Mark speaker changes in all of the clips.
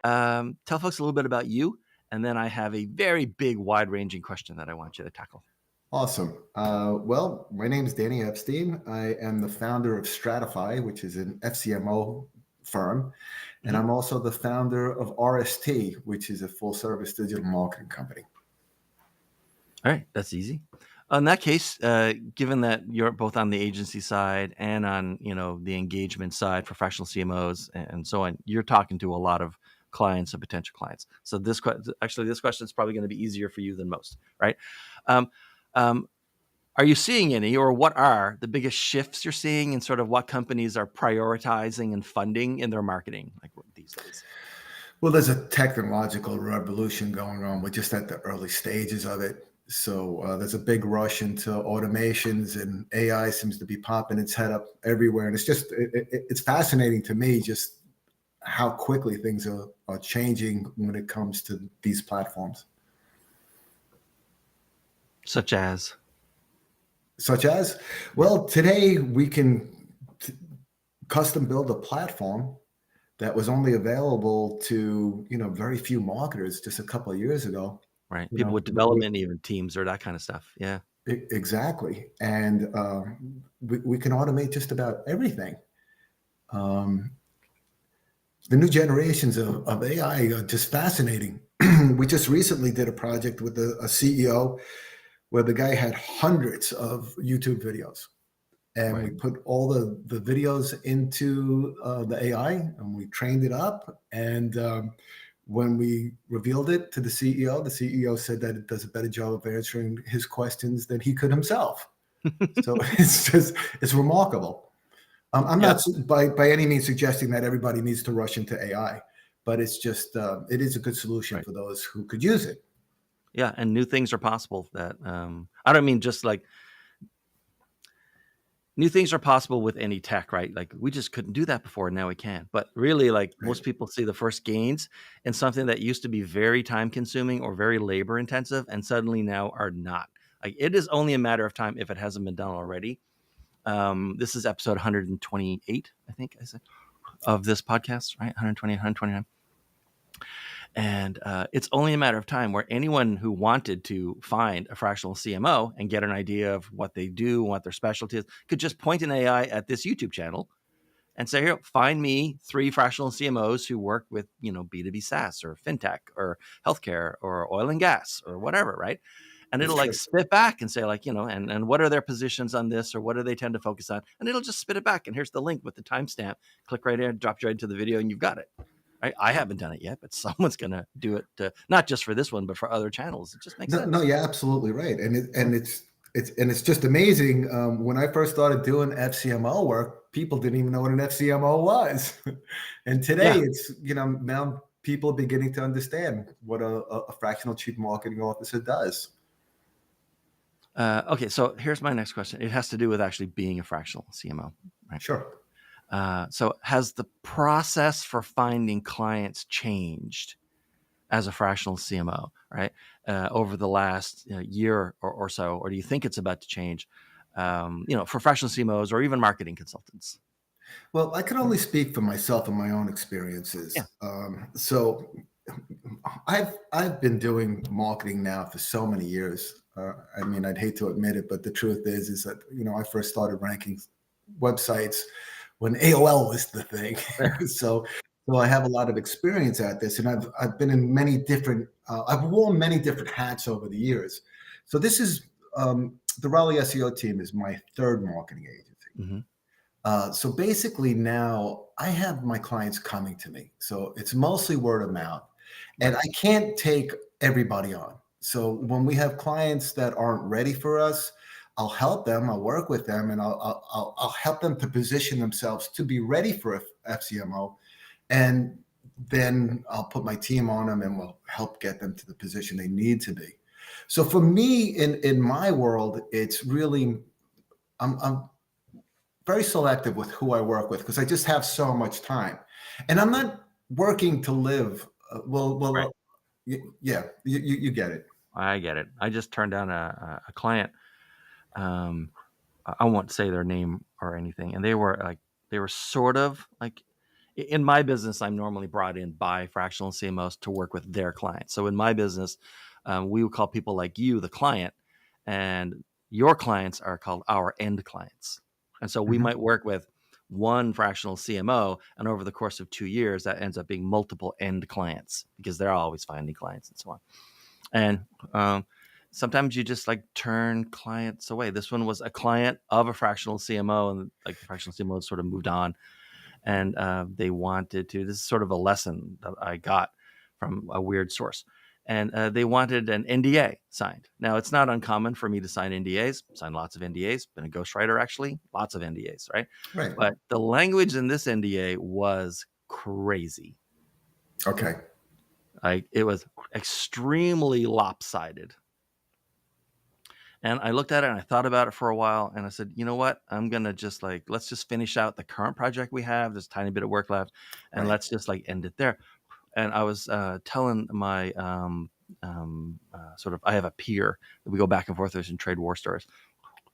Speaker 1: tell folks a little bit about you, and then I have a very big, wide-ranging question that I want you to tackle.
Speaker 2: Awesome. Well, my name is Danny Epstein. I am the founder of Stratophi, which is an FCMO firm. And
Speaker 1: Mhm.
Speaker 2: I'm also the founder of RST, which is a full service digital marketing company.
Speaker 1: All right, that's easy. In that case, given that you're both on the agency side and on the engagement side, professional CMOs and so on, you're talking to a lot of clients and potential clients. So this question is probably going to be easier for you than most, right? Um, um, are you seeing any, or what are the biggest shifts you're seeing in sort of what companies are prioritizing and funding in their marketing like these days?
Speaker 2: Well, there's a technological revolution going on. We're just at the early stages of it. So there's a big rush into automations, and AI seems to be popping its head up everywhere. And it's fascinating to me just how quickly things are changing when it comes to these platforms.
Speaker 1: Such as,
Speaker 2: Such as,
Speaker 1: yeah,
Speaker 2: well, today we can custom build a platform that was only available to very few marketers just a couple of years ago.
Speaker 1: right.
Speaker 2: You
Speaker 1: People
Speaker 2: know,
Speaker 1: with development, even teams or that kind of stuff. Yeah.
Speaker 2: exactly, and we can automate just about everything. Um, the new generations of AI are just fascinating. We just recently did a project with a CEO where the guy had hundreds of YouTube videos. And
Speaker 1: Right.
Speaker 2: we put all the videos into the AI, and we trained it up. And when we revealed it to the CEO said that it does a better job of answering his questions than he could himself. So it's remarkable. I'm
Speaker 1: Yeah.
Speaker 2: not by any means suggesting that everybody needs to rush into AI, but it's just it is a good solution
Speaker 1: Right.
Speaker 2: for those who could use it.
Speaker 1: Yeah. And new things are possible that, I don't mean just like new things are possible with any tech, right? Like we just couldn't do that before. Now we can. But really, like
Speaker 2: Right.
Speaker 1: most people see the first gains in something that used to be very time consuming or very labor intensive and suddenly now are not. Like it is only a matter of time if it hasn't been done already. This is episode 128, I think I said, of this podcast, right? 120, 129. And it's only a matter of time where anyone who wanted to find a fractional CMO and get an idea of what they do and what their specialty is could just point an AI at this YouTube channel and say, here, find me 3 fractional CMOs who work with, B2B SaaS or fintech or healthcare or oil and gas or whatever, right? And
Speaker 2: It's
Speaker 1: it'll like
Speaker 2: true.
Speaker 1: spit back and say like, and what are their positions on this or what do they tend to focus on? And it'll just spit it back. And here's the link with the timestamp. Click right here, drop you right into the video and you've got it. I haven't done it yet, but someone's going to do it, not just for this one, but for other channels. It just makes
Speaker 2: No,
Speaker 1: sense.
Speaker 2: you're absolutely right, and
Speaker 1: Yeah.
Speaker 2: it's just amazing. When I first started doing FCMO work, people didn't even know what an FCMO was, and today
Speaker 1: Yeah.
Speaker 2: it's now people are beginning to understand what a fractional chief marketing officer does.
Speaker 1: Okay. So here's my next question. It has to do with actually being a fractional CMO, right?
Speaker 2: Sure.
Speaker 1: So has the process for finding clients changed as a fractional CMO, right? Over the last year or so, or do you think it's about to change? For fractional CMOs or even marketing consultants.
Speaker 2: Well, I can only speak for myself and my own
Speaker 1: Yeah.
Speaker 2: experiences. So I've been doing marketing now for so many years. I mean, I'd hate to admit it, but the truth is that I first started ranking websites when AOL was the thing. so I have a lot of experience at this, and I've been in many different. I've worn many different hats over the years. So this is the Raleigh SEO team is my third marketing agency.
Speaker 1: Mm-hmm.
Speaker 2: So basically now I have my clients coming to me. So it's mostly word of mouth. And
Speaker 1: Right.
Speaker 2: I can't take everybody on. So when we have clients that aren't ready for us, I'll help them, I'll work with them, and I'll help them to position themselves to be ready for FCMO. And then I'll put my team on them and we'll help get them to the position they need to be. So for me, in my world, it's really I'm very selective with who I work with because I just have so much time, and I'm not working to live.
Speaker 1: Right.
Speaker 2: Yeah, you get it.
Speaker 1: I get it. I just turned down a client. Um, I won't say their name or anything, and they were sort of like in my business, I'm normally brought in by fractional CMOs to work with their clients. So in my business, we would call people like you the client, and your clients are called our end clients. And so we
Speaker 2: Mhm.
Speaker 1: might work with one fractional CMO, and over the course of 2 years, that ends up being multiple end clients because they're always finding clients and so on. And sometimes you just like turn clients away. This one was a client of a fractional CMO, and like the fractional CMO sort of moved on, and they wanted to. This is sort of a lesson that I got from a weird source, and they wanted an NDA signed. Now, it's not uncommon for me to sign NDAs. Sign lots of NDAs. Been a ghostwriter actually. Lots of NDAs, right?
Speaker 2: Right.
Speaker 1: But the language in this NDA was crazy.
Speaker 2: Okay.
Speaker 1: Like it was extremely lopsided. And I looked at it and I thought about it for a while, and I said, you know what? I'm gonna just like, let's just finish out the current project we have. There's a tiny bit of work left, and
Speaker 2: Right.
Speaker 1: let's just like end it there. And I was telling my sort of, I have a peer that we go back and forth with in trade war stores,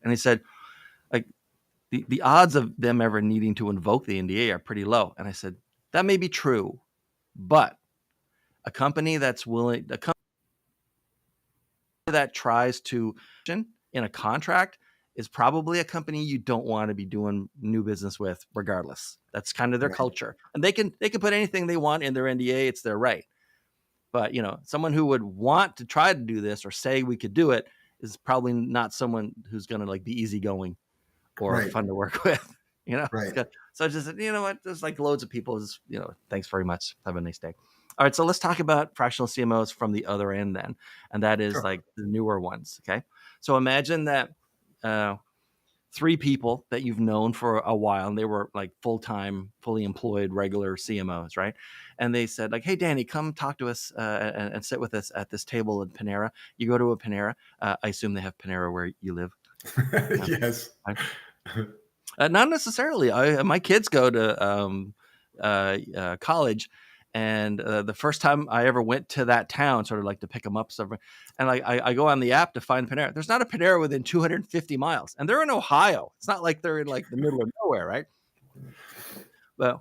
Speaker 1: and he said like the odds of them ever needing to invoke the NDA are pretty low. And I said that may be true, but a company that's willing, a company that tries to in a contract is probably a company you don't want to be doing new business with regardless. That's kind of their
Speaker 2: Right.
Speaker 1: culture. And they can put anything they want in their NDA, it's their right. But, someone who would want to try to do this or say we could do it is probably not someone who's going to like be easygoing or
Speaker 2: Right.
Speaker 1: fun to work with. It's
Speaker 2: Right.
Speaker 1: good. So I just said, you know what? There's like loads of people. Just, thanks very much. Have a nice day. All right. So let's talk about fractional CMOs from the other end then. And that is
Speaker 2: Sure.
Speaker 1: like the newer ones. Okay. So imagine that uh, three people that you've known for a while, and they were like full-time, fully employed, regular CMOs, right? And they said like, hey, Danny, come talk to us and sit with us at this table at Panera. You go to a Panera. I assume they have Panera where you live.
Speaker 2: Yes.
Speaker 1: Right? Not necessarily. My kids go to college, and the first time I ever went to that town, sort of like to pick them up, stuff, and like I go on the app to find Panera. There's not a Panera within 250 miles, and they're in Ohio. It's not like they're in like the middle of nowhere, right? But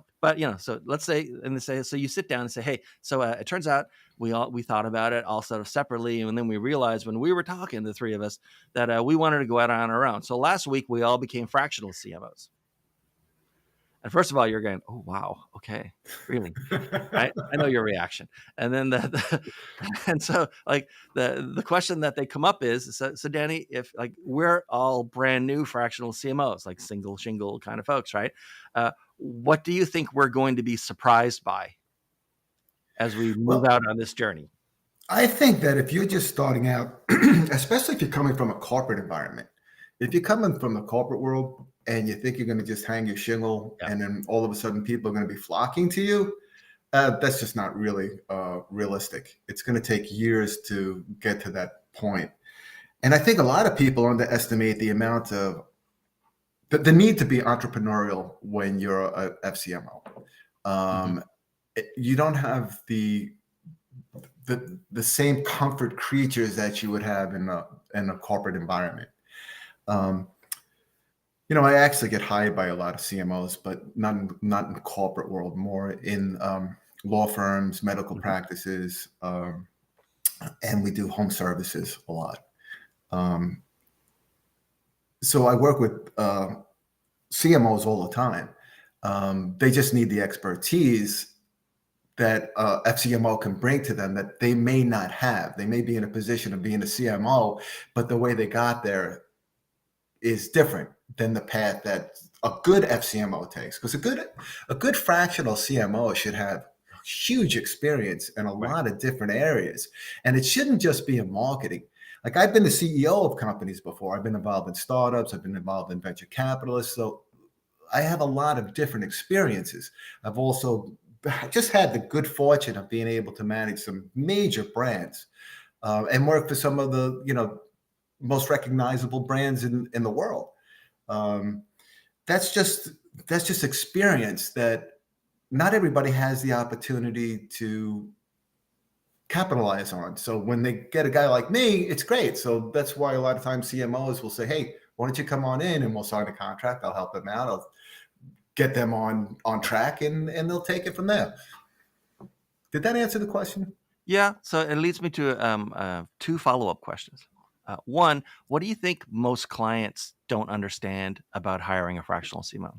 Speaker 1: so let's say, and they say, so you sit down and say, hey, so it turns out we thought about it all sort of separately, and then we realized when we were talking, the three of us, that we wanted to go out on our own. So last week we all became fractional CMOs. And first of all, you're going, oh wow, okay, really? I know your reaction. And then and so like the question that they come up is, so Danny, if like we're all brand new fractional CMOs, like single shingle kind of folks, right? What do you think we're going to be surprised by as we move
Speaker 2: Well,
Speaker 1: out on this journey?
Speaker 2: I think that if you're just starting out, especially if you're coming from a corporate environment, if you're coming from the corporate world and you think you're going to just hang your shingle
Speaker 1: Yeah.
Speaker 2: and then all of a sudden people are going to be flocking to you, that's just not really realistic. It's going to take years to get to that point. And I think a lot of people underestimate the amount of the need to be entrepreneurial when you're a FCMO.
Speaker 1: Mm-hmm.
Speaker 2: You don't have the same comfort creatures that you would have in a corporate environment. Um, I actually get hired by a lot of CMOs, but not in the corporate world, more in law firms, medical
Speaker 1: Mm-hmm.
Speaker 2: practices, and we do home services a lot. Um, so I work with CMOs all the time. They just need the expertise that FCMO can bring to them that they may not have. They may be in a position of being a CMO, but the way they got there is different than the path that a good FCMO takes. Because a good fractional CMO should have huge experience in a
Speaker 1: Right.
Speaker 2: lot of different areas, and it shouldn't just be in marketing. Like I've been the CEO of companies before. I've been involved in startups. I've been involved in venture capitalists. So I have a lot of different experiences. I've also just had the good fortune of being able to manage some major brands and work for some of the most recognizable brands in the world. Um, that's just experience that not everybody has the opportunity to capitalize on. So when they get a guy like me, it's great. So that's why a lot of times CMOs will say, "Hey, why don't you come on in and we'll sign a contract? I'll help them out. I'll get them on track, and they'll take it from there. Did that answer the question?
Speaker 1: Yeah. So it leads me to 2 follow-up questions. One, what do you think most clients don't understand about hiring a fractional CMO?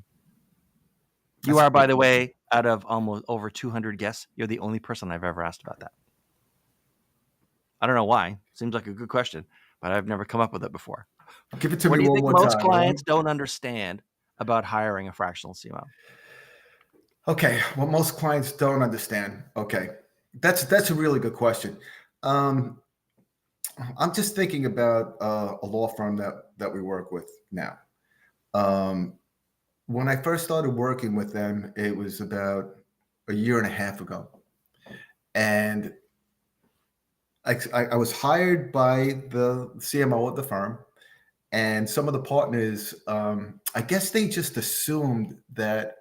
Speaker 1: You
Speaker 2: That's a
Speaker 1: are, by
Speaker 2: great
Speaker 1: the
Speaker 2: question.
Speaker 1: way, out of almost over 200 guests, you're the only person I've ever asked about that. I don't know why. Seems like a good question, but I've never come up with it before.
Speaker 2: Give it to
Speaker 1: What
Speaker 2: me
Speaker 1: do you
Speaker 2: one
Speaker 1: think
Speaker 2: more
Speaker 1: most
Speaker 2: time.
Speaker 1: clients don't understand about hiring a fractional CMO?
Speaker 2: Okay, what most clients don't understand. Okay, that's a really good question. Um, I'm just thinking about a law firm that we work with now. Um, when I first started working with them, it was about a year and a half ago, and I was hired by the CMO of the firm, and some of the partners. I guess they just assumed that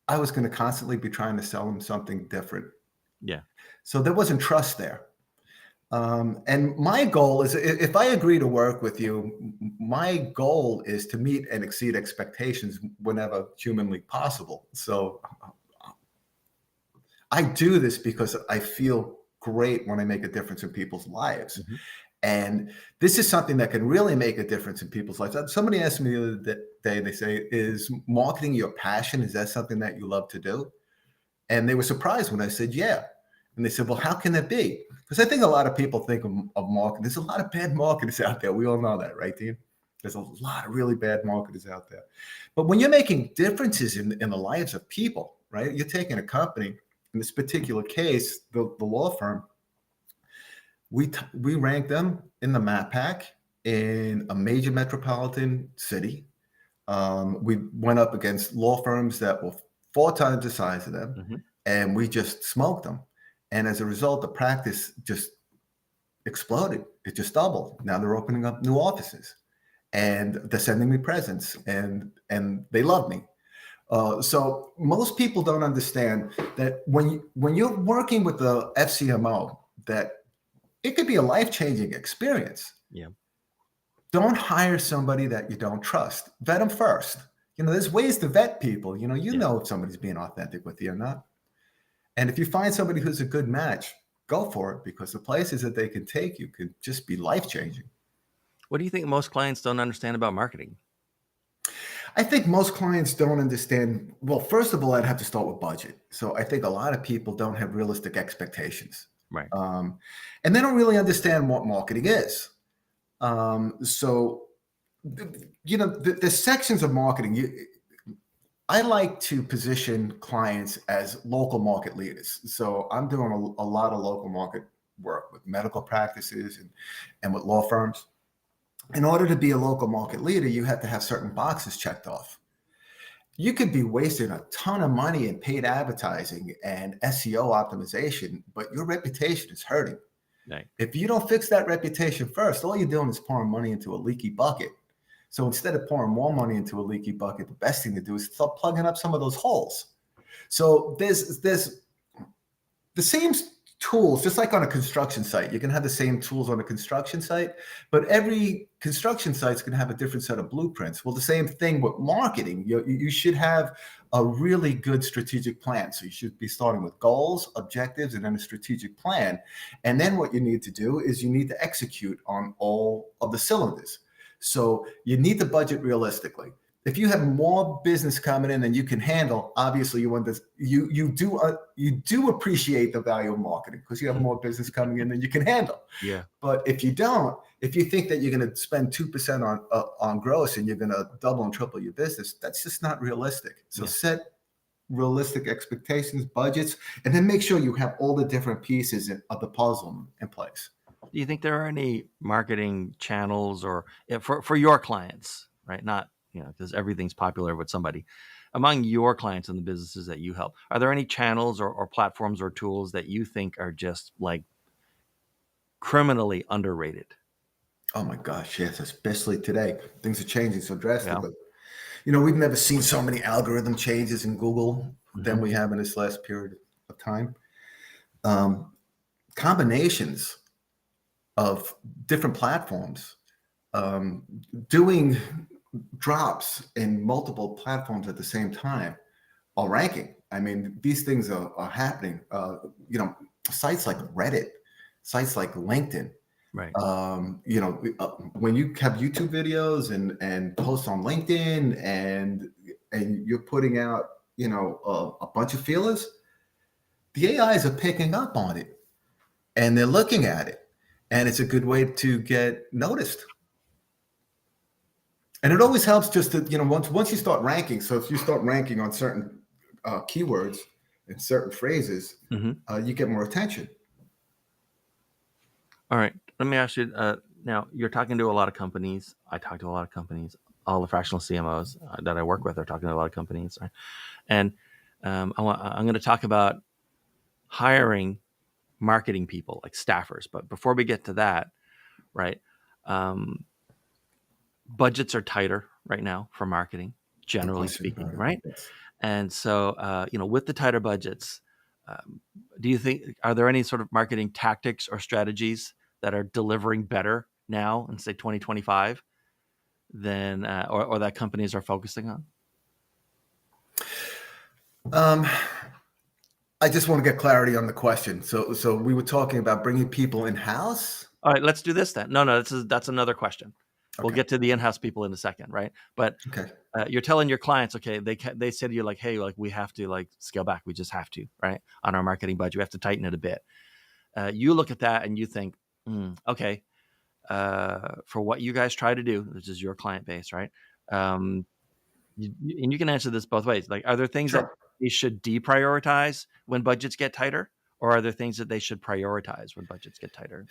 Speaker 2: I was going to constantly be trying to sell them something different.
Speaker 1: Yeah.
Speaker 2: So there wasn't trust there. And my goal is, if I agree to work with you, my goal is to meet and exceed expectations whenever humanly possible. So I do this because I feel great when I make a difference in people's lives.
Speaker 1: Mhm.
Speaker 2: And this is something that can really make a difference in people's lives. Somebody asked me the other day, they say, is marketing your passion? Is that something that you love to do? And they were surprised when I said, yeah. And they said, well, how can that be? Because I think a lot of people think of marketing. There's a lot of bad marketers out there. We all know that, right, Dean? There's a lot of really bad marketers out there. But when you're making differences in the lives of people, right? You're taking a company, in this particular case, the law firm, we ranked them in the map pack in a major metropolitan city. We went up against law firms that were 4 times the size of them,
Speaker 1: Mhm.
Speaker 2: and we just smoked them. And as a result, the practice just exploded. It just doubled. Now they're opening up new offices, and they're sending me presents, and they love me. So most people don't understand that when you're working with the FCMO, that it could be a life-changing experience.
Speaker 1: Yeah.
Speaker 2: Don't hire somebody that you don't trust. Vet them first. There's ways to vet people. You
Speaker 1: Yeah.
Speaker 2: know if somebody's being authentic with you or not. And if you find somebody who's a good match, go for it, because the places that they can take you could just be life-changing.
Speaker 1: What do you think most clients don't understand about marketing?
Speaker 2: I think most clients don't understand. Well, first of all, I'd have to start with budget. So I think a lot of people don't have realistic expectations.
Speaker 1: Right.
Speaker 2: Um, and they don't really understand what marketing is. So, the sections of marketing, I like to position clients as local market leaders. So I'm doing a lot of local market work with medical practices and with law firms. In order to be a local market leader, you have to have certain boxes checked off. You could be wasting a ton of money in paid advertising and SEO optimization, but your reputation is hurting.
Speaker 1: Right.
Speaker 2: If you don't fix that reputation first, all you're doing is pouring money into a leaky bucket. So instead of pouring more money into a leaky bucket, the best thing to do is start plugging up some of those holes. So there's the same tools, just like on a construction site. You can have the same tools on a construction site, but every construction site's going to have a different set of blueprints. Well, the same thing with marketing. You should have a really good strategic plan. So you should be starting with goals, objectives, and then a strategic plan. And then what you need to do is you need to execute on all of the cylinders. So you need to budget realistically. If you have more business coming in than you can handle, obviously you want this. You do appreciate the value of marketing because you have more business coming in than you can handle.
Speaker 1: Yeah.
Speaker 2: But if you don't, if you think that you're going to spend 2% on gross and you're going to double and triple your business, that's just not realistic. So
Speaker 1: Yeah.
Speaker 2: set realistic expectations, budgets, and then make sure you have all the different pieces of the puzzle in place.
Speaker 1: Do you think there are any marketing channels or for your clients, right? Not, because everything's popular with somebody. Among your clients and the businesses that you help, are there any channels or platforms or tools that you think are just like criminally underrated?
Speaker 2: Oh my gosh, yes, especially today. Things are changing so
Speaker 1: Yeah.
Speaker 2: drastically. We've never seen so many algorithm changes in Google than
Speaker 1: Hmm.
Speaker 2: we have in this last period of time. Um, Combinations of different platforms, um, doing drops in multiple platforms at the same time are ranking. I mean, these things are happening. Sites like Reddit, sites like LinkedIn.
Speaker 1: Right.
Speaker 2: When you have YouTube videos and posts on LinkedIn and you're putting out, a bunch of feelers, the AIs are picking up on it and they're looking at it, and it's a good way to get noticed. And it always helps just to, once you start ranking. So if you start ranking on certain keywords and certain phrases, you get more attention.
Speaker 1: All right. Let me ask you. Now, you're talking to a lot of companies. I talk to a lot of companies. All the fractional CMOs that I work with are talking to a lot of companies. Right? And I'm going to talk about hiring marketing people, like staffers. But before we get to that, right, budgets are tighter right now for marketing,
Speaker 2: No
Speaker 1: generally
Speaker 2: question
Speaker 1: speaking,
Speaker 2: about it.
Speaker 1: right?
Speaker 2: Yes.
Speaker 1: And so, with the tighter budgets, do you think, are there any sort of marketing tactics or strategies that are delivering better now in, say, 2025 than, or that companies are focusing on?
Speaker 2: I just want to get clarity on the question. So we were talking about bringing people in house.
Speaker 1: All right, let's do this then. No, that's another question. We'll
Speaker 2: Okay.
Speaker 1: get to the in-house people in a second, right? But
Speaker 2: Okay.
Speaker 1: you're telling your clients, okay, they said to you like, hey, like we have to like scale back. We just have to, right? On our marketing budget, we have to tighten it a bit. You look at that and you think, okay, for what you guys try to do, which is your client base, right? And you can answer this both ways. Like, are there things that
Speaker 2: Sure.
Speaker 1: they should deprioritize when budgets get tighter, or are there things that they should prioritize when budgets get tighter?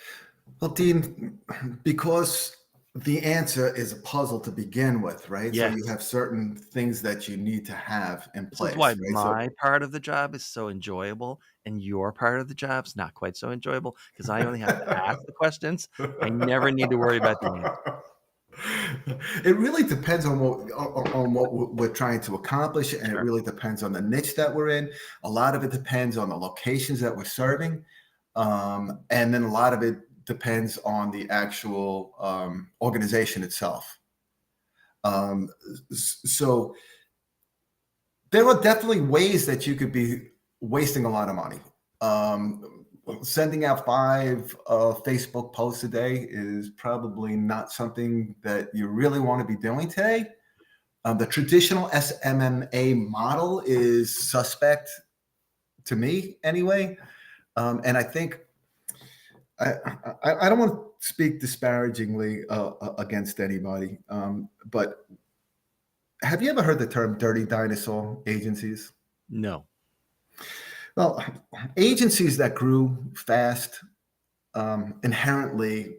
Speaker 2: Well, Dean, because the answer is a puzzle to begin with, right? So you
Speaker 1: Yes.
Speaker 2: have certain things that you need to have in
Speaker 1: This is why
Speaker 2: place, right? So
Speaker 1: my part of the job is so enjoyable and your part of the job's not quite so enjoyable because I only have to ask the questions. I never need to worry about the answer.
Speaker 2: it really depends on what we're trying to accomplish, and it
Speaker 1: Sure.
Speaker 2: really depends on the niche that we're in. A lot of it depends on the locations that we're serving, and then a lot of it depends on the actual organization itself. So there are definitely ways that you could be wasting a lot of money. Sending out 5 Facebook posts a day is probably not something that you really want to be doing today. The traditional SMMA model is suspect to me anyway. And I think I don't want to speak disparagingly against anybody, but have you ever heard the term dirty dinosaur agencies?
Speaker 1: No.
Speaker 2: Well, agencies that grew fast inherently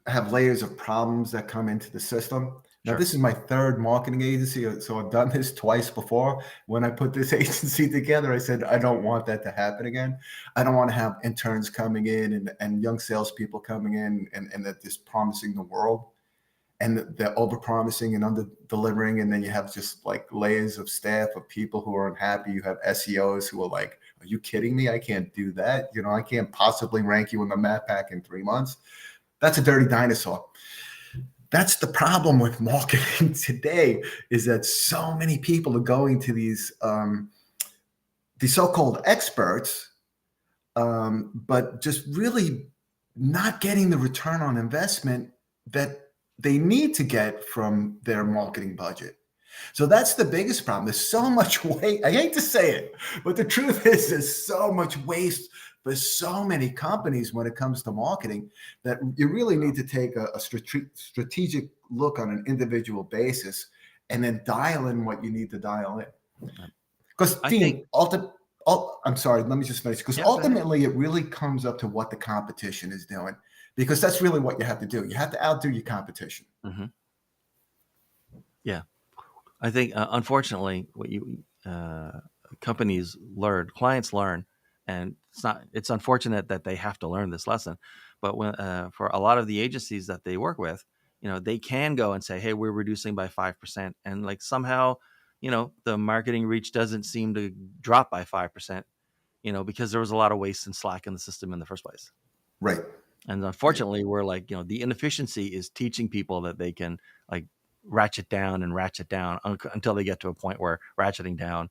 Speaker 2: have layers of problems that come into the system. Now,
Speaker 1: Sure.
Speaker 2: this is my third marketing agency, so I've done this twice before. When I put this agency together, I said, I don't want that to happen again. I don't want to have interns coming in and young salespeople coming in and they're just promising the world. And they're over promising and under delivering. And then you have just like layers of staff of people who are unhappy. You have SEOs who are like, are you kidding me? I can't do that. I can't possibly rank you in the map pack in 3 months. That's a dirty dinosaur. That's the problem with marketing today, is that so many people are going to these so-called experts, but just really not getting the return on investment that they need to get from their marketing budget. So that's the biggest problem. There's so much waste. I hate to say it, but the truth is there's so much waste for so many companies when it comes to marketing that you really need to take a strategic look on an individual basis and then dial in what you need to dial in. Because
Speaker 1: I think,
Speaker 2: Dean, I'm sorry, let me just finish. Because
Speaker 1: yeah, go ahead.
Speaker 2: ultimately, it really comes up to what the competition is doing. Because that's really what you have to do. You have to outdo your competition.
Speaker 1: Mm-hmm. Yeah. I think, unfortunately, what companies learn, clients learn, and it's unfortunate that they have to learn this lesson. But for a lot of the agencies that they work with, they can go and say, hey, we're reducing by 5%. And like somehow, the marketing reach doesn't seem to drop by 5%, because there was a lot of waste and slack in the system in the first place.
Speaker 2: Right.
Speaker 1: And
Speaker 2: Right.
Speaker 1: unfortunately, we're like, the inefficiency is teaching people that they can like ratchet down until they get to a point where ratcheting down,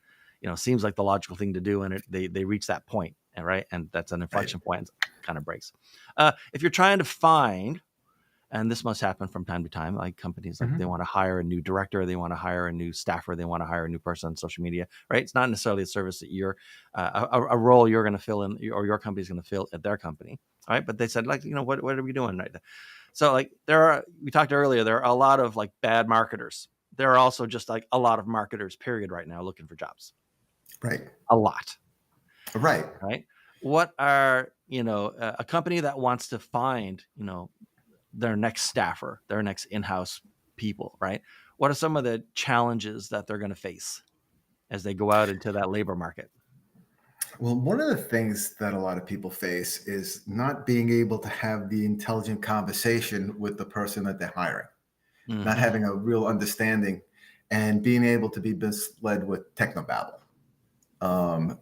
Speaker 1: seems like the logical thing to do, and they reach that point, and right, and that's an
Speaker 2: Right.
Speaker 1: inflection point, kind of breaks. If you're trying to find, and this must happen from time to time, like companies, like they
Speaker 2: Mhm.
Speaker 1: want to hire a new director, they want to hire a new staffer, they want to hire a new person on social media, right? It's not necessarily a service that you're a role you're going to fill in, or your company's going to fill at their company, right? But they said, like, what are we doing right now? So, like, we talked earlier, there are a lot of like bad marketers. There are also just like a lot of marketers, period, right now looking for jobs.
Speaker 2: Right.
Speaker 1: A lot,
Speaker 2: Right.
Speaker 1: right? What are, a company that wants to find, their next staffer, their next in-house people, right? What are some of the challenges that they're going to face as they go out into that labor market?
Speaker 2: Well, one of the things that a lot of people face is not being able to have the intelligent conversation with the person that they're hiring, not
Speaker 1: Mm-hmm.
Speaker 2: having a real understanding, and being able to be misled with technobabble. Um,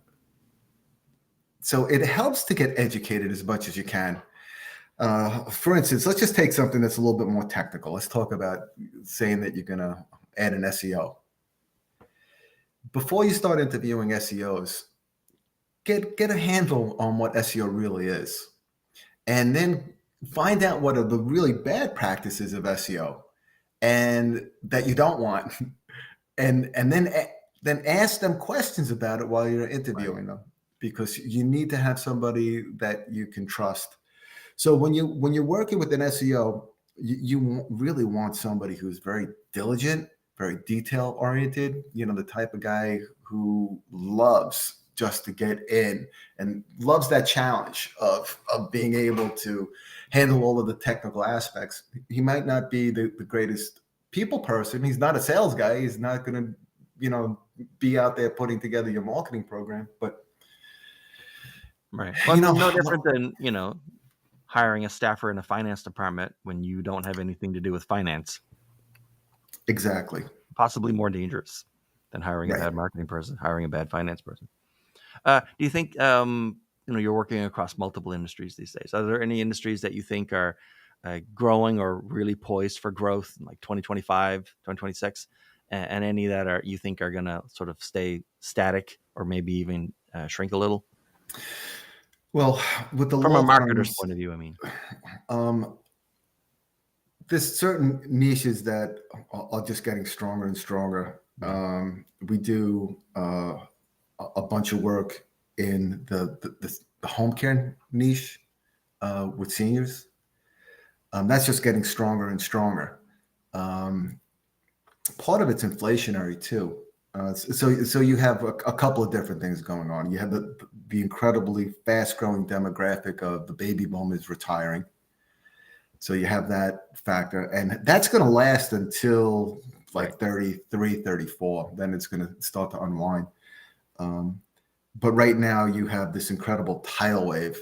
Speaker 2: so it helps to get educated as much as you can. For instance, let's just take something that's a little bit more technical. Let's talk about saying that you're going to add an SEO. Before you start interviewing SEOs, get a handle on what SEO really is, and then find out what are the really bad practices of SEO and that you don't want, and then ask them questions about it while you're
Speaker 1: Right.
Speaker 2: interviewing them, because you need to have somebody that you can trust. So when you're working with an SEO, you really want somebody who's very diligent, very detail oriented. The type of guy who loves just to get in and loves that challenge of being able to handle all of the technical aspects. He might not be the greatest people person. He's not a sales guy. He's not going to, be out there putting together your marketing program. But
Speaker 1: Right. Well, I
Speaker 2: you know,
Speaker 1: mean, no different than, hiring a staffer in a finance department when you don't have anything to do with finance.
Speaker 2: exactly.
Speaker 1: Possibly more dangerous than hiring a
Speaker 2: Right.
Speaker 1: bad marketing person, hiring a bad finance person. Do you think, you're working across multiple industries these days? Are there any industries that you think are growing or really poised for growth in like 2025, 2026, and any that you think are going to sort of stay static or maybe even shrink a little?
Speaker 2: Well, with the
Speaker 1: From a
Speaker 2: law
Speaker 1: marketer's
Speaker 2: firms,
Speaker 1: point of view, I mean.
Speaker 2: um, there's certain niches that are just getting stronger and stronger.
Speaker 1: Yeah.
Speaker 2: We do a bunch of work in the home care niche with seniors. That's just getting stronger and stronger. Um, Part of it's inflationary too. So you have a couple of different things going on. You have the incredibly fast growing demographic of the baby boomers retiring. So you have that factor, and that's going to last until
Speaker 1: Right.
Speaker 2: like 33, 34. Then it's going to start to unwind. But right now you have this incredible tidal wave.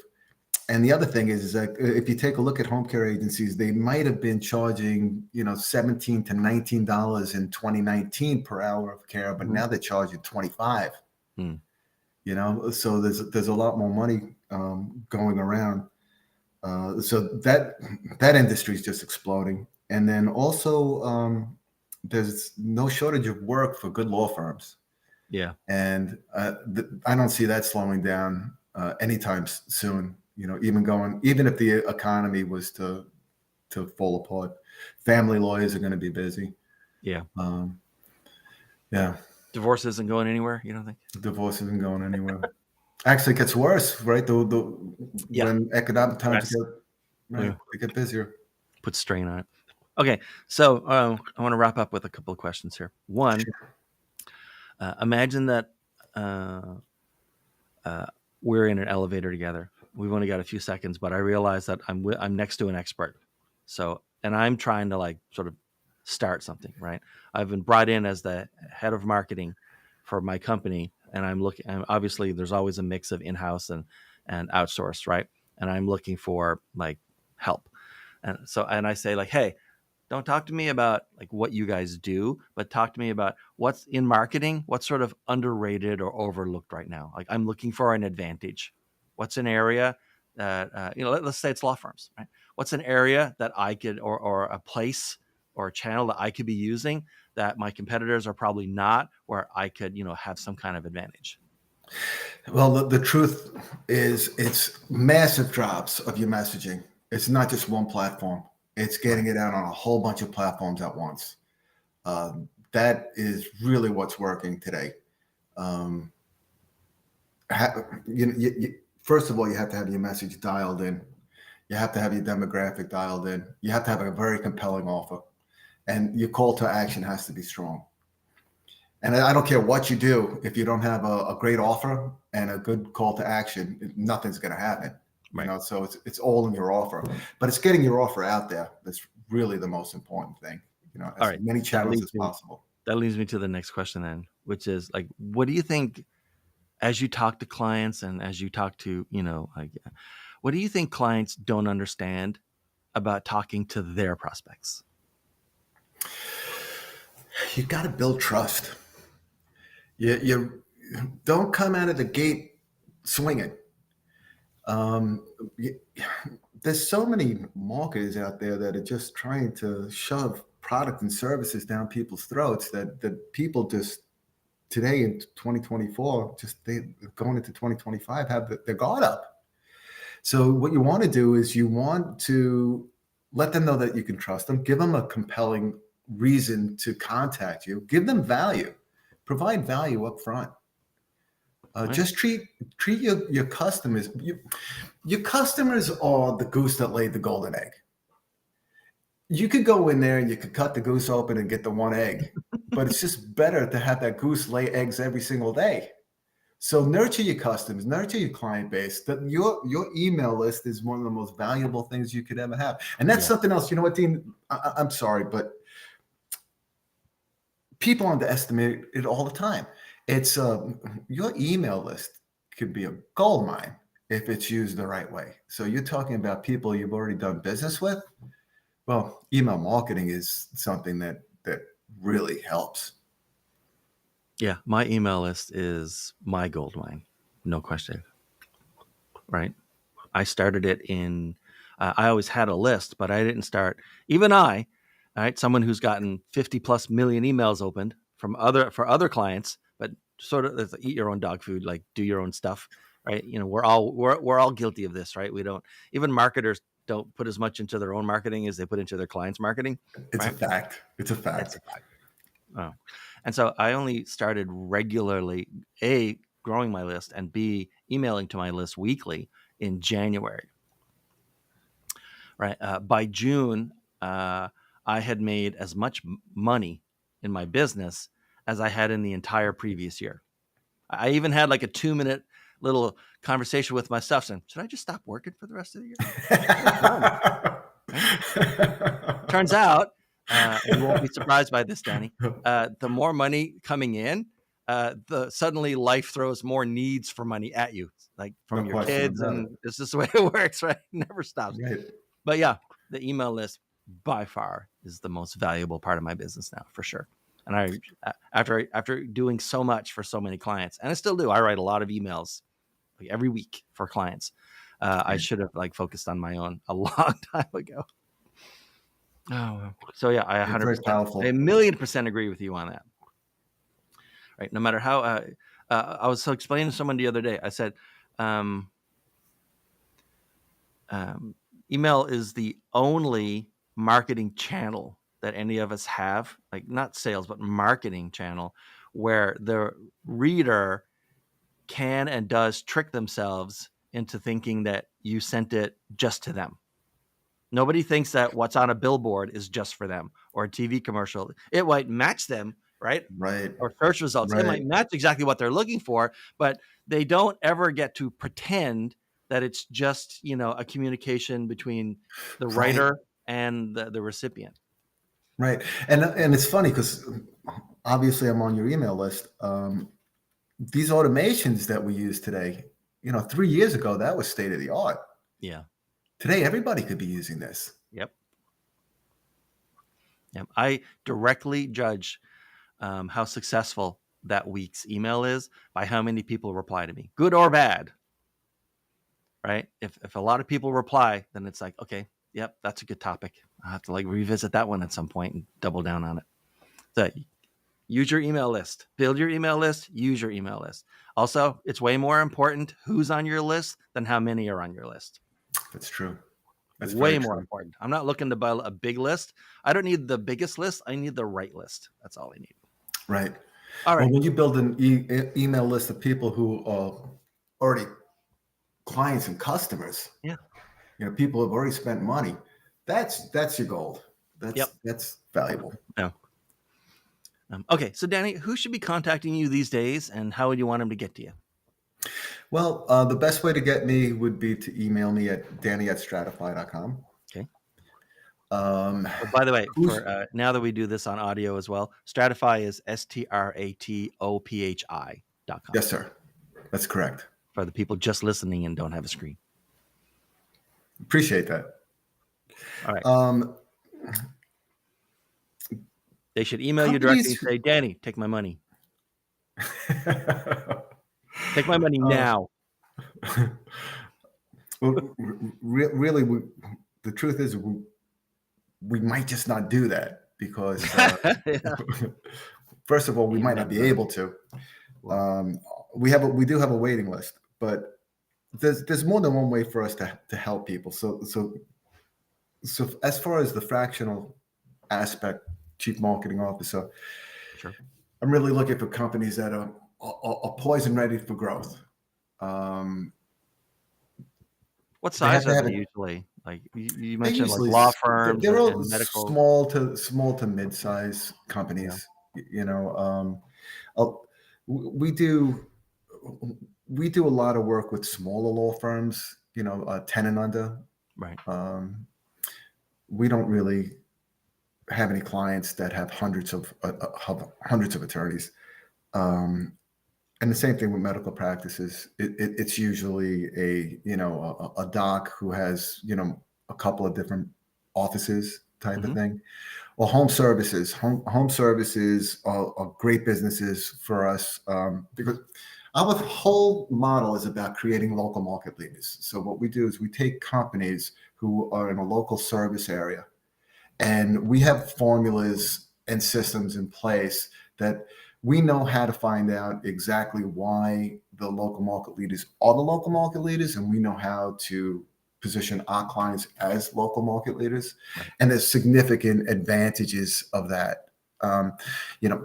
Speaker 2: And the other thing is that if you take a look at home care agencies, they might have been charging, $17 to $19 in 2019 per hour of care, but
Speaker 1: Mhm.
Speaker 2: now they're charging 25.
Speaker 1: Hmm.
Speaker 2: So there's a lot more money going around. So that industry is just exploding. And then also, there's no shortage of work for good law firms,
Speaker 1: Yeah.
Speaker 2: and I don't see that slowing down anytime soon. Even if the economy was to fall apart, family lawyers are going to be busy.
Speaker 1: Yeah.
Speaker 2: Um, yeah,
Speaker 1: Divorce isn't going anywhere, you don't think?
Speaker 2: divorce isn't going anywhere. Actually, it gets worse, right?
Speaker 1: Yeah.
Speaker 2: When economic times
Speaker 1: Stress.
Speaker 2: get right,
Speaker 1: Yeah.
Speaker 2: they get busier.
Speaker 1: Put strain on it. Okay. So I want to wrap up with a couple of questions here. One,
Speaker 2: Sure.
Speaker 1: imagine that uh, uh, we're in an elevator together. We've only got a few seconds, but I realize that I'm next to an expert. So, and I'm trying to like sort of start something, right? I've been brought in as the head of marketing for my company, and I'm looking. And obviously, there's always a mix of in-house and outsourced, right? And I'm looking for like help. And I say like, hey, don't talk to me about like what you guys do, but talk to me about what's in marketing, what's sort of underrated or overlooked right now. Like I'm looking for an advantage. What's an area that let's say it's law firms, right? What's an area that I could or a place or a channel that I could be using that my competitors are probably not, where I could, have some kind of advantage?
Speaker 2: Well, the truth is, it's massive drops of your messaging. It's not just one platform. It's
Speaker 1: Right.
Speaker 2: getting it out on a whole bunch of platforms at once. That is really what's working today. Um, First of all, you have to have your message dialed in. You have to have your demographic dialed in. You have to have a very compelling offer, and your call to action has to be strong. And I don't care what you do, if you don't have a great offer and a good call to action, nothing's going to happen.
Speaker 1: Right.
Speaker 2: So it's all in your offer, but it's getting your offer out there that's really the most important thing.
Speaker 1: All
Speaker 2: As
Speaker 1: right.
Speaker 2: many
Speaker 1: That
Speaker 2: channels
Speaker 1: leads
Speaker 2: as
Speaker 1: me
Speaker 2: possible.
Speaker 1: that leads me to the next question then, which is like, what do you think as you talk to clients and as you talk to, like, what do you think clients don't understand about talking to their prospects?
Speaker 2: You got to build trust. You don't come out of the gate swinging. Um, y- there's so many marketers out there that are just trying to shove product and services down people's throats that people just today in 2024, just they going into 2025, have their guard up. So what you want to do is you want to let them know that you can trust them, give them a compelling reason to contact you, give them value, provide value up front.
Speaker 1: Right.
Speaker 2: Just treat your customers. Your customers are the goose that laid the golden egg. You could go in there and you could cut the goose open and get the one egg, but it's just better to have that goose lay eggs every single day. So nurture your customers, nurture your client base. That your email list is one of the most valuable things you could ever have. And that's
Speaker 1: Yeah.
Speaker 2: something else. You know what, Dean? I'm sorry, but people underestimate it all the time. It's your email list could be a gold mine if it's used the right way. So you're talking about people you've already done business with. Well, email marketing is something that really helps.
Speaker 1: Yeah. My email list is my gold mine. No question. Right. I started it I always had a list, but I didn't start, even all right, someone who's gotten 50 plus million emails opened for other clients, but sort of eat your own dog food, like do your own stuff, right? We're all guilty of this, right? We don't, even marketers don't put as much into their own marketing as they put into their clients' marketing,
Speaker 2: It's a
Speaker 1: right?
Speaker 2: fact. It's a
Speaker 1: That's
Speaker 2: fact.
Speaker 1: a fact. Oh. And so I only started regularly, growing my list, and B, emailing to my list weekly in January. Right. By June, I had made as much money in my business as I had in the entire previous year. I even had like a 2-minute little conversation with myself saying, should I just stop working for the rest of the year? I'm done. Right. Turns out, and you won't be surprised by this, Danny, the more money coming in, the suddenly life throws more needs for money at you, like
Speaker 2: No
Speaker 1: from your
Speaker 2: question
Speaker 1: kids.
Speaker 2: about
Speaker 1: And
Speaker 2: it.
Speaker 1: it's just the way it works, right? It never stops.
Speaker 2: Right.
Speaker 1: But yeah, the email list by far is the most valuable part of my business now, for sure. And after doing so much for so many clients, and I still do, I write a lot of emails like every week for clients. I should have like focused on my own a long time ago. Oh, so yeah, I
Speaker 2: It's very
Speaker 1: 100%, a
Speaker 2: powerful.
Speaker 1: million percent agree with you on that. Right? No matter how, I was explaining to someone the other day. I said, um, um, email is the only marketing channel that any of us have, like not sales, but marketing channel, where the reader can and does trick themselves into thinking that you sent it just to them. Nobody thinks that what's on a billboard is just for them, or a TV commercial. It might match them, right?
Speaker 2: Right.
Speaker 1: Or search results. It
Speaker 2: Right.
Speaker 1: might match exactly what they're looking for, but they don't ever get to pretend that it's just, a communication between the
Speaker 2: Right.
Speaker 1: writer and the recipient.
Speaker 2: Right. And it's funny because obviously I'm on your email list. These automations that we use today, 3 years ago, that was state of the art.
Speaker 1: Yeah.
Speaker 2: Today, everybody could be using this.
Speaker 1: Yep. Yep. I directly judge how successful that week's email is by how many people reply to me, good or bad. Right? If a lot of people reply, then it's like, okay, Yep, that's a good topic. I'll have to like revisit that one at some point and double down on it. So use your email list, build your email list, use your email list. Also, it's way more important who's on your list than how many are on your list.
Speaker 2: That's true. That's very
Speaker 1: Way more
Speaker 2: true.
Speaker 1: important. I'm not looking to buy a big list. I don't need the biggest list. I need the right list. That's all I need.
Speaker 2: Right.
Speaker 1: All
Speaker 2: Well,
Speaker 1: right.
Speaker 2: when you build an email list of people who are already clients and customers,
Speaker 1: Yeah.
Speaker 2: People have already spent money. That's your gold. That's valuable.
Speaker 1: Yeah. Okay. So, Danny, who should be contacting you these days, and how would you want them to get to you?
Speaker 2: Well, the best way to get me would be to email me at danny@stratophi.com.
Speaker 1: Okay.
Speaker 2: Um,
Speaker 1: Oh, by the way,
Speaker 2: who's
Speaker 1: for now that we do this on audio as well, Stratophi is STRATOPHI.com.
Speaker 2: Yes, sir. That's correct.
Speaker 1: For the people just listening and don't have a screen.
Speaker 2: Appreciate that.
Speaker 1: All right.
Speaker 2: Um,
Speaker 1: They should email you directly and say, Danny, take my money. Take my money now.
Speaker 2: Well, really, the truth is we might just not do that because, first of all, we might not be able to. We do have a waiting list, but there's more than one way for us to help people. So as far as the fractional aspect, Chief Marketing Officer,
Speaker 1: Sure.
Speaker 2: I'm really looking for companies that are poised and ready for growth.
Speaker 1: What size are they usually? Like you mentioned, like
Speaker 2: usually,
Speaker 1: law firms
Speaker 2: they're all
Speaker 1: and medical.
Speaker 2: small to mid-size companies. We do a lot of work with smaller law firms. 10 and under.
Speaker 1: Right.
Speaker 2: We don't really have any clients that have hundreds of attorneys. And the same thing with medical practices. It's usually a doc who has a couple of different offices type of thing, or home services. Home services are great businesses for us because our whole model is about creating local market leaders. So what we do is we take companies who are in a local service area, and we have formulas and systems in place that we know how to find out exactly why the local market leaders are the local market leaders, and we know how to position our clients as local market leaders.
Speaker 1: Right.
Speaker 2: And there's significant advantages of that.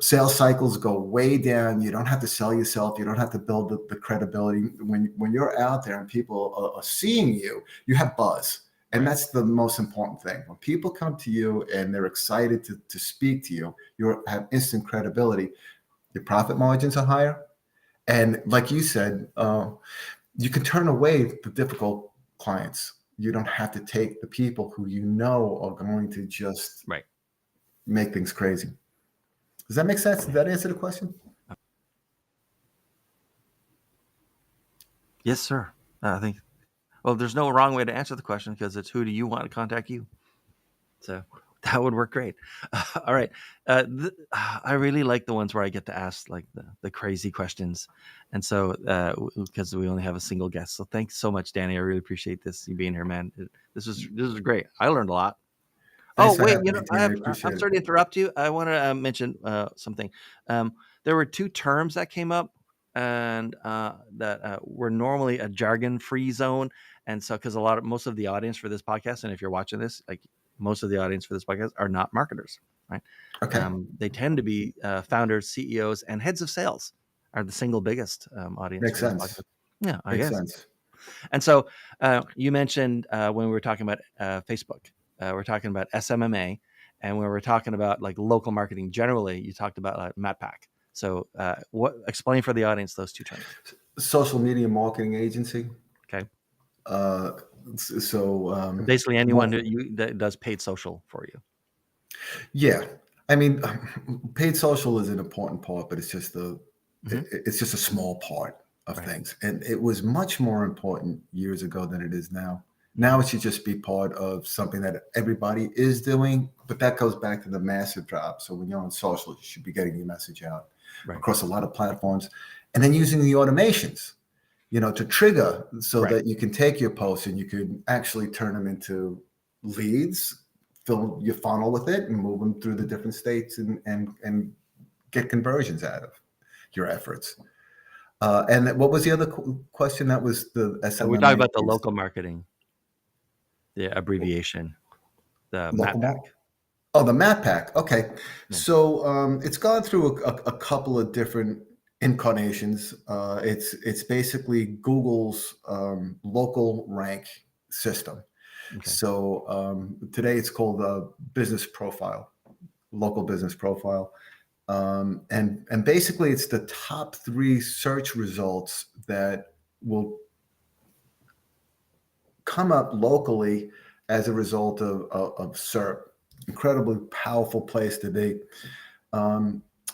Speaker 2: Sales cycles go way down. You don't have to sell yourself. You don't have to build the credibility. When you're out there and people are seeing you, you have buzz. And that's the most important thing. When people come to you and they're excited to speak to you, you have instant credibility. Your profit margins are higher. And like you said, you can turn away the difficult clients. You don't have to take the people who are going to just make things crazy. Does that make sense? Did that answer the question?
Speaker 1: Yes, sir. I think. Well, there's no wrong way to answer the question because it's who do you want to contact you? So that would work great. All right. I really like the ones where I get to ask like the crazy questions. And so because we only have a single guest. So thanks so much, Danny. I really appreciate you being here, man. This is great. I learned a lot.
Speaker 2: Thanks
Speaker 1: Oh, wait, I'm sorry to interrupt you. I want to mention something. There were two terms that came up and that were normally a jargon-free zone. And so, because most of the audience for this podcast, and if you're watching this, like most of the audience for this podcast are not marketers, right?
Speaker 2: Okay.
Speaker 1: They tend to be founders, CEOs, and heads of sales are the single biggest audience.
Speaker 2: Makes
Speaker 1: for this
Speaker 2: sense.
Speaker 1: podcast. Yeah, I
Speaker 2: Makes
Speaker 1: guess.
Speaker 2: sense.
Speaker 1: And so you mentioned when we were talking about Facebook, we're talking about SMMA, and when we're talking about like local marketing generally, you talked about MatPack. So explain for the audience those two terms.
Speaker 2: Social media marketing agency.
Speaker 1: Okay.
Speaker 2: So
Speaker 1: basically anyone that does paid social for you.
Speaker 2: Yeah. I mean, paid social is an important part, but it's just it's just a small part of things. And it was much more important years ago than it is now. Now it should just be part of something that everybody is doing, but that goes back to the massive drop. So when you're on social, you should be getting your message out across a lot of platforms, and then using the automations, to trigger so that you can take your posts and you can actually turn them into leads, fill your funnel with it, and move them through the different states and get conversions out of your efforts. And what was the other question? That was the
Speaker 1: We're talking
Speaker 2: SMMA
Speaker 1: about the
Speaker 2: piece.
Speaker 1: local marketing, the abbreviation, the map
Speaker 2: Local
Speaker 1: pack.
Speaker 2: market. Oh, the map pack. Okay.
Speaker 1: Yeah.
Speaker 2: So it's gone through a couple of different incarnations. It's basically Google's local rank system.
Speaker 1: Okay.
Speaker 2: So today it's called a business profile, local business profile. And basically it's the top 3 search results that will come up locally as a result of SERP. Incredibly powerful place to be.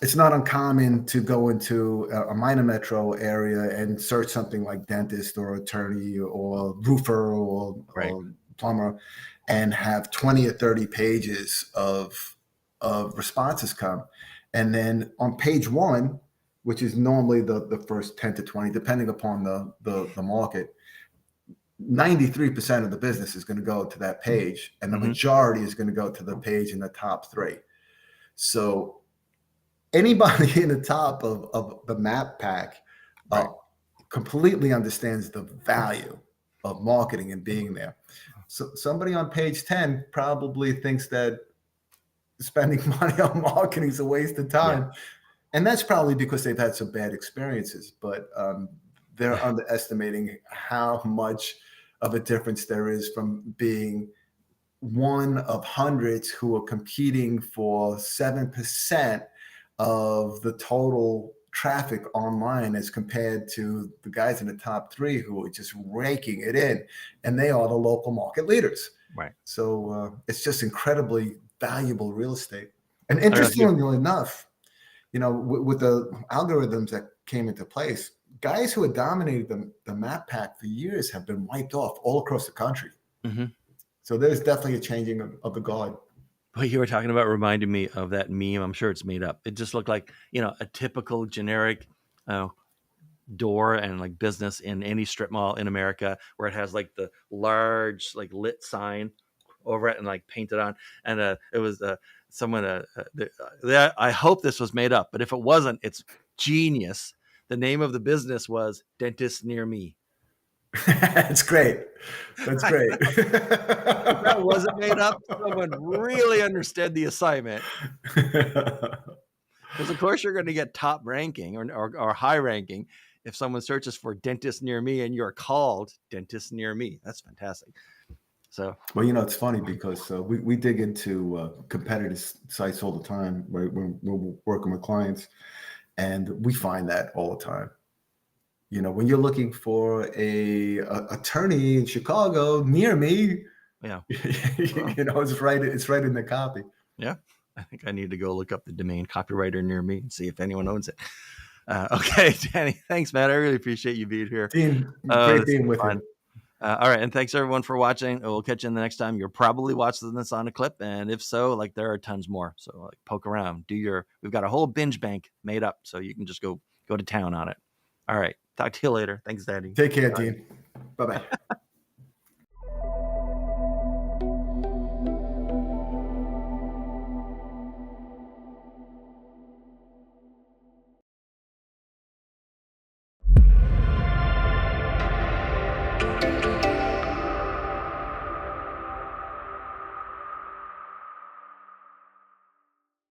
Speaker 2: It's not uncommon to go into a minor metro area and search something like dentist or attorney or roofer
Speaker 1: Right.
Speaker 2: or plumber and have 20 or 30 pages of responses come. And then on page 1, which is normally the first 10 to 20, depending upon the market, 93% of the business is going to go to that page, and the majority is going to go to the page in the top 3. So anybody in the top of the map pack
Speaker 1: Right.
Speaker 2: completely understands the value of marketing and being there. So somebody on page 10 probably thinks that spending money on marketing is a waste of
Speaker 1: Yeah.
Speaker 2: time. And that's probably because they've had some bad experiences, but they're underestimating how much of a difference there is from being one of hundreds who are competing for 7% of the total traffic online as compared to the guys in the top 3 who are just raking it in, and they are the local market leaders.
Speaker 1: Right.
Speaker 2: So it's just incredibly valuable real estate. And
Speaker 1: I don't know if you.
Speaker 2: interestingly enough, with the algorithms that came into place, guys who had dominated the map pack for years have been wiped off all across the country.
Speaker 1: Mhm.
Speaker 2: So there's definitely a changing of the guard.
Speaker 1: What you were talking about reminded me of that meme. I'm sure it's made up. It just looked like, a typical generic door and like business in any strip mall in America, where it has like the large like lit sign over it and like painted on. And it was someone. I hope this was made up, but if it wasn't, it's genius. The name of the business was Dentist Near Me.
Speaker 2: That's great. That's great.
Speaker 1: If that wasn't made up, someone really understood the assignment. Because of course you're going to get top ranking or high ranking if someone searches for dentist near me and you're called dentist near me. That's fantastic. So,
Speaker 2: well, it's funny because we dig into competitive sites all the time, right? When we're working with clients, and we find that all the time. When you're looking for a attorney in Chicago near me,
Speaker 1: yeah.
Speaker 2: it's right in the copy.
Speaker 1: Yeah. I think I need to go look up the domain copywriter near me and see if anyone owns it. Okay, Danny, thanks, man. I really appreciate you being here.
Speaker 2: Dean,
Speaker 1: Oh,
Speaker 2: great
Speaker 1: this
Speaker 2: being
Speaker 1: is
Speaker 2: with
Speaker 1: fun.
Speaker 2: you.
Speaker 1: All right. And thanks everyone for watching. We'll catch you in the next time. You're probably watching this on a clip. And if so, like there are tons more. So like poke around, we've got a whole binge bank made up. So you can just go to town on it. All right. Talk to you later. Thanks, Danny.
Speaker 2: Take care,
Speaker 1: Bye.
Speaker 2: Dean. Bye-bye.